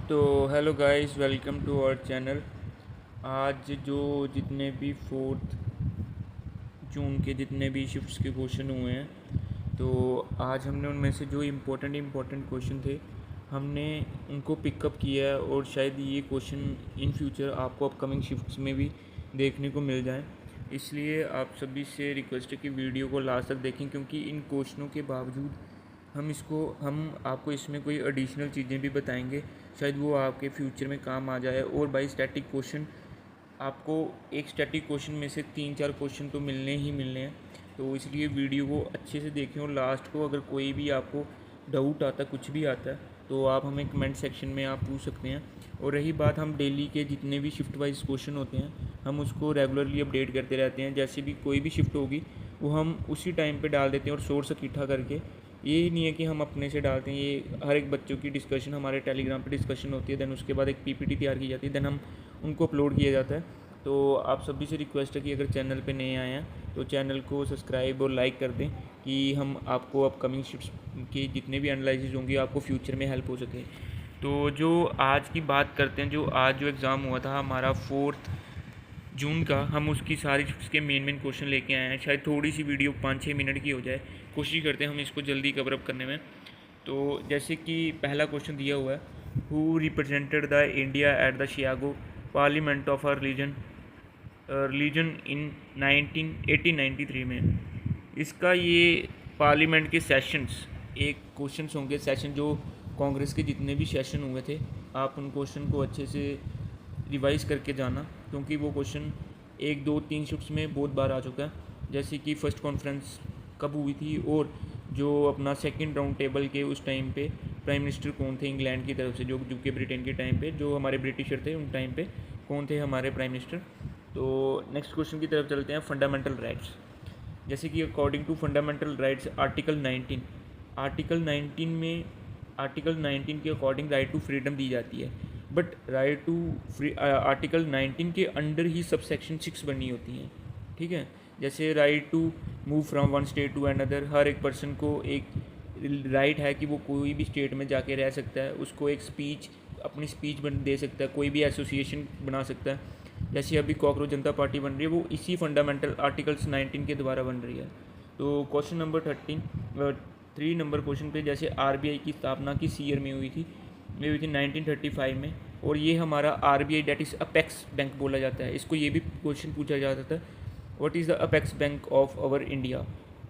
तो hello guys, welcome to our channel. आज जो जितने भी 4 जून के जितने भी शिफ्ट्स के क्वेश्चन हुए हैं, तो आज हमने उनमें से जो इम्पोर्टेंट क्वेश्चन थे हमने उनको पिकअप किया है। और शायद ये क्वेश्चन इन फ्यूचर आपको अपकमिंग शिफ्ट्स में भी देखने को मिल जाए। इसलिए आप सभी से रिक्वेस्ट है कि वीडियो को लास्ट तक देखें, क्योंकि इन क्वेश्चनों के बावजूद हम आपको इसमें कोई एडिशनल चीज़ें भी बताएंगे, शायद वो आपके फ्यूचर में काम आ जाए। और बाई स्टैटिक क्वेश्चन आपको एक स्टैटिक क्वेश्चन में से 3-4 क्वेश्चन तो मिलने ही मिलने हैं। तो इसलिए वीडियो को अच्छे से देखें और लास्ट को अगर कोई भी आपको डाउट आता, कुछ भी आता है, तो आप हमें कमेंट सेक्शन में आप पूछ सकते हैं। और रही बात, हम डेली के जितने भी शिफ्ट वाइज क्वेश्चन होते हैं हम उसको रेगुलरली अपडेट करते रहते हैं। जैसे भी कोई भी शिफ्ट होगी वो हम उसी टाइम पे डाल देते हैं और सोर्स इकट्ठा करके। ये नहीं है कि हम अपने से डालते हैं, ये हर एक बच्चों की डिस्कशन हमारे टेलीग्राम पे डिस्कशन होती है। देन उसके बाद एक पीपीटी तैयार की जाती है, देन हम उनको अपलोड किया जाता है। तो आप सभी से रिक्वेस्ट है कि अगर चैनल पे नए आए हैं तो चैनल को सब्सक्राइब और लाइक कर दें, कि हम आपको अपकमिंग शिफ्ट्स की जितने भी एनालिसिस होंगी आपको फ्यूचर में हेल्प हो सके। तो जो आज की बात करते हैं, जो आज जो एग्ज़ाम हुआ था हमारा 4 जून का, हम उसकी सारी उसके मेन क्वेश्चन लेके आए हैं। शायद थोड़ी सी वीडियो 5-6 मिनट की हो जाए, कोशिश करते हैं हम इसको जल्दी कवर अप करने में। तो जैसे कि पहला क्वेश्चन दिया हुआ है, who represented the India at the Chicago parliament of our religion in 1893 में। इसका ये पार्लियामेंट के सेशंस, एक क्वेश्चंस होंगे सेशन जो कांग्रेस के जितने भी सेशन हुए थे, आप उन क्वेश्चन को अच्छे से रिवाइज करके जाना, क्योंकि वो क्वेश्चन 1, 2, 3 शिफ्ट्स में बहुत बार आ चुका है। जैसे कि फर्स्ट कॉन्फ्रेंस कब हुई थी, और जो अपना सेकंड राउंड टेबल के उस टाइम पे प्राइम मिनिस्टर कौन थे इंग्लैंड की तरफ से, जो यूके ब्रिटेन के टाइम पे जो हमारे ब्रिटिशर थे उन टाइम पे कौन थे हमारे प्राइम मिनिस्टर। तो नेक्स्ट क्वेश्चन की तरफ चलते हैं, फंडामेंटल राइट्स। जैसे कि according to fundamental rights article 19 के अकॉर्डिंग राइट टू फ्रीडम दी जाती है। But right to free article 19 के अंडर ही सब सेक्शन 6 बनी होती हैं, ठीक है। जैसे right to move from one state to another, हर एक पर्सन को एक राइट है कि वो कोई भी स्टेट में जाके रह सकता है, उसको एक स्पीच अपनी स्पीच दे सकता है, कोई भी एसोसिएशन बना सकता है। जैसे अभी कॉकरोच जनता पार्टी बन रही है, वो इसी फंडामेंटल आर्टिकल्स 19 के द्वारा बन रही है। तो क्वेश्चन नंबर 3 नंबर क्वेश्चन पे, जैसे आरबीआई की स्थापना किस ईयर में हुई थी? ये हुई थी 1935 में। और ये हमारा RBI that is apex bank बोला जाता है। इसको ये भी क्वेश्चन पूछा जाता था, what is the apex bank of our India.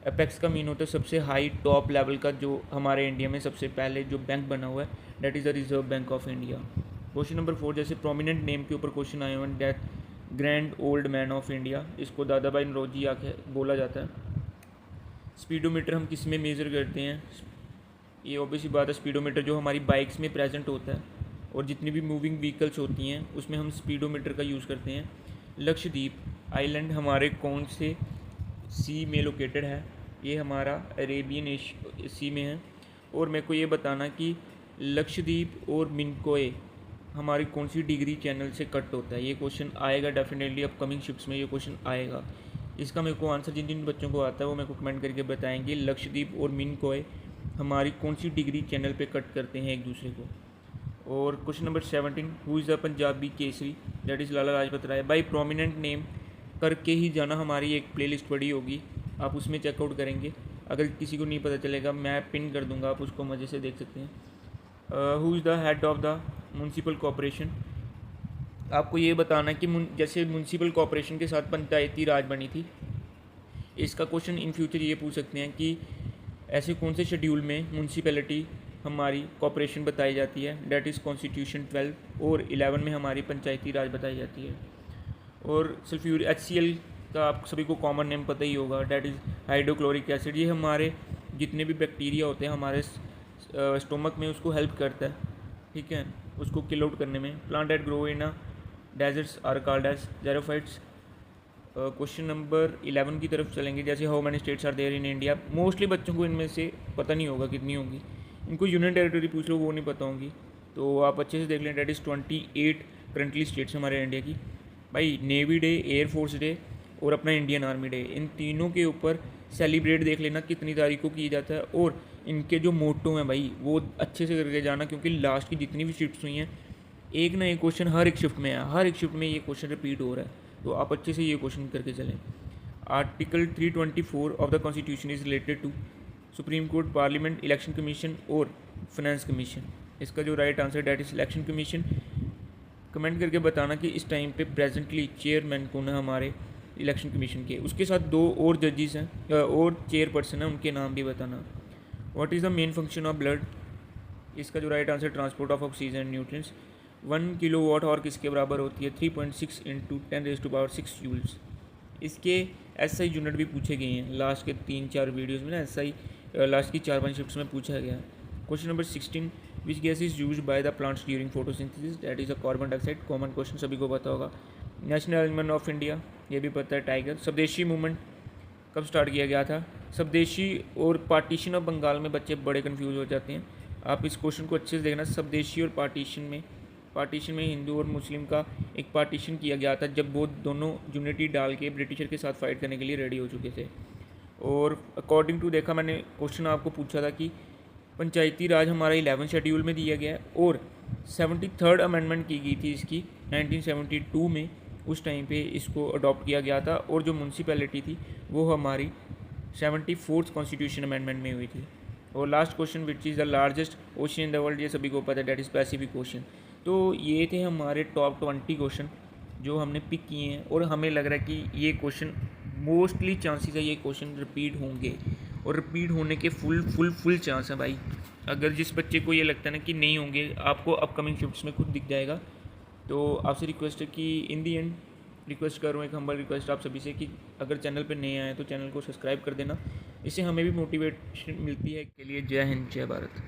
Apex का मीन होता है सबसे हाई टॉप लेवल का, जो हमारे इंडिया में सबसे पहले जो बैंक बना हुआ है, that is the reserve bank of India. Question number 4, जैसे प्रोमिनेंट नेम के ऊपर क्वेश्चन आए हुए हैं, death grand old man of India, इसको दादा भाई नौरोजी आके बोला जाता है। स्पीडोमीटर हम किस में मेज़र करते हैं? ये ऑब्वियसली बात है, स्पीडोमीटर जो हमारी बाइक्स में प्रेजेंट होता है और जितनी भी मूविंग व्हीकल्स होती हैं उसमें हम स्पीडोमीटर का यूज़ करते हैं। लक्षद्वीप आइलैंड हमारे कौन से सी में लोकेटेड है? ये हमारा अरेबियन सी में है। और मेरे को ये बताना कि लक्षद्वीप और मिनकोए हमारी कौन सी डिग्री चैनल से कट होता है। ये क्वेश्चन आएगा डेफिनेटली, अपकमिंग शिफ्ट्स में ये क्वेश्चन आएगा। इसका मेरे को आंसर जिन जिन बच्चों को आता है वो मेरे को कमेंट करके बताएंगे, लक्षद्वीप और मिनकोए हमारी कौन सी डिग्री चैनल पे कट करते हैं एक दूसरे को। और question number 17, who is the Punjabi Kesari, that is Lala Lajpat Rai. By prominent name करके ही जाना, हमारी एक प्लेलिस्ट पड़ी होगी, आप उसमें चेकआउट करेंगे। अगर किसी को नहीं पता चलेगा मैं पिन कर दूंगा, आप उसको मज़े से देख सकते हैं। Who is the head of the municipal corporation. आपको ये बताना कि जैसे म्यूनसिपल कॉरपोरेशन के साथ पंचायती राज बनी थी, इसका क्वेश्चन इन फ्यूचर ये पूछ सकते हैं कि ऐसे कौन से शेड्यूल में म्यूनसिपैलिटी हमारी कॉरपोरेशन बताई जाती है, डेट इज़ कॉन्स्टिट्यूशन 12 और 11 में हमारी पंचायती राज बताई जाती है। और सल्फ्यूर HCl का आप सभी को कॉमन नेम पता ही होगा, डेट इज़ हाइड्रोक्लोरिक एसिड। ये हमारे जितने भी बैक्टीरिया होते हैं हमारे स्टोमक में, उसको हेल्प करता है, ठीक है, उसको किल आउट करने में। Plant that grow in deserts are called as xerophytes. Question number 11 की तरफ चलेंगे, जैसे how many states are there in India. Mostly बच्चों को इनमें से पता नहीं होगा कितनी होंगी, इनको यूनियन टेरिटरी पूछ लो वो नहीं पता होंगी, तो आप अच्छे से देख लें। डेट इज़ 28 करंटली स्टेट्स हमारे इंडिया की। भाई नेवी डे, एयरफोर्स डे और अपना इंडियन आर्मी डे, इन तीनों के ऊपर सेलिब्रेट देख लेना कितनी तारीख को किया जाता है। और इनके जो मोटो हैं भाई वो अच्छे से करके जाना, क्योंकि लास्ट की जितनी भी शिफ्ट्स हुई हैं एक ना एक क्वेश्चन हर एक शिफ्ट में है, हर एक शिफ्ट में ये क्वेश्चन रिपीट हो रहा है, तो आप अच्छे से ये क्वेश्चन करके चलें। Article 324 of the constitution is related to supreme court, parliament, election commission और फाइनेंस कमीशन। इसका जो right answer that is election commission. Comment करके बताना कि इस टाइम पे प्रेजेंटली चेयरमैन कौन है हमारे इलेक्शन कमीशन के। उसके साथ 2 और जजेस हैं और चेयरपर्सन हैं, उनके नाम भी बताना। What is the main function of blood. इसका जो right answer transport of oxygen and nutrients. 1 kilowatt और किसके बराबर होती है 3.6 इंटू 10⁻⁶ जूल्स। इसके SI यूनिट भी पूछे गए हैं लास्ट के 3-4 वीडियोज़ में ना, SI लास्ट की 4-5 शिफ्ट्स में पूछा गया है। Question number 16, which gas is used by the plants during photosynthesis, that is a carbon dioxide. Common question सभी को पता होगा। नेशनल एनिमल ऑफ इंडिया, ये भी पता है, टाइगर। स्वदेशी मूवमेंट कब स्टार्ट किया गया था। स्वदेशी और पार्टीशन ऑफ बंगाल में बच्चे बड़े कन्फ्यूज हो जाते हैं, आप इस क्वेश्चन को अच्छे से देखना। स्वदेशी और पार्टीशन में हिंदू और मुस्लिम का एक पार्टीशन किया गया था जब वो दोनों यूनिटी डाल के ब्रिटिशर के साथ फाइट करने के लिए रेडी हो चुके थे। और अकॉर्डिंग टू देखा मैंने क्वेश्चन आपको पूछा था कि पंचायती राज हमारा 11 शेड्यूल में दिया गया है और 73rd अमेंडमेंट की गई थी इसकी 1972 में, उस टाइम पे इसको अडॉप्ट किया गया था। और जो म्यूनसिपैलिटी थी वो हमारी 74th कॉन्स्टिट्यूशन अमेंडमेंट में हुई थी। और last question, which is the largest ocean in the world, ये सभी को पता है, दैट इज़ पैसिफिक ओशन। तो ये थे हमारे टॉप 20 क्वेश्चन जो हमने पिक किए हैं, और हमें लग रहा है कि ये क्वेश्चन मोस्टली चांसेस है ये क्वेश्चन रिपीट होंगे, और रिपीट होने के फुल चांस है भाई। अगर जिस बच्चे को ये लगता है ना कि नहीं होंगे, आपको अपकमिंग शिफ्ट्स में खुद दिख जाएगा। तो आपसे रिक्वेस्ट है कि इन दी एंड रिक्वेस्ट करूँ, एक हम्बल रिक्वेस्ट आप सभी से कि अगर चैनल पर नए आए तो चैनल को सब्सक्राइब कर देना, इससे हमें भी मोटिवेशन मिलती है। के लिए जय हिंद, जय भारत।